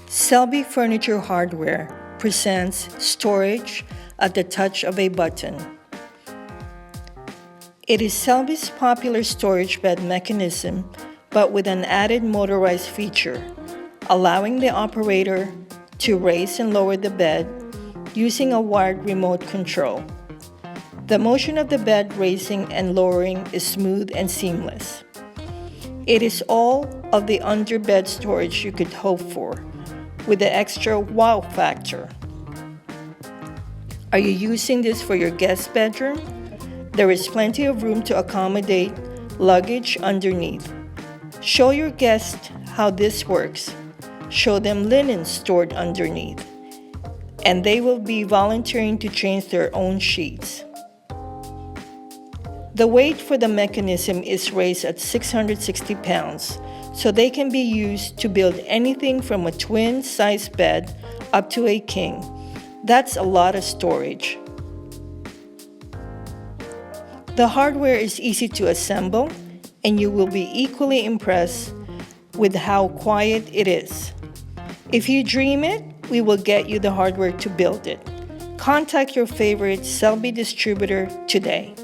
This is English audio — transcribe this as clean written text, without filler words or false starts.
Selby Furniture Hardware presents storage at the touch of a button. It is Selby's popular storage bed mechanism, but with an added motorized feature, allowing the operator to raise and lower the bed using a wired remote control. The motion of the bed raising and lowering is smooth and seamless. It is all of the underbed storage you could hope for, with the extra wow factor. Are you using this for your guest bedroom? There is plenty of room to accommodate luggage underneath. Show your guests how this works. Show them linen stored underneath, and they will be volunteering to change their own sheets. The weight for the mechanism is raised at 660 pounds, so they can be used to build anything from a twin-size bed up to a king. That's a lot of storage. The hardware is easy to assemble, and you will be equally impressed with how quiet it is. If you dream it, we will get you the hardware to build it. Contact your favorite Selby distributor today.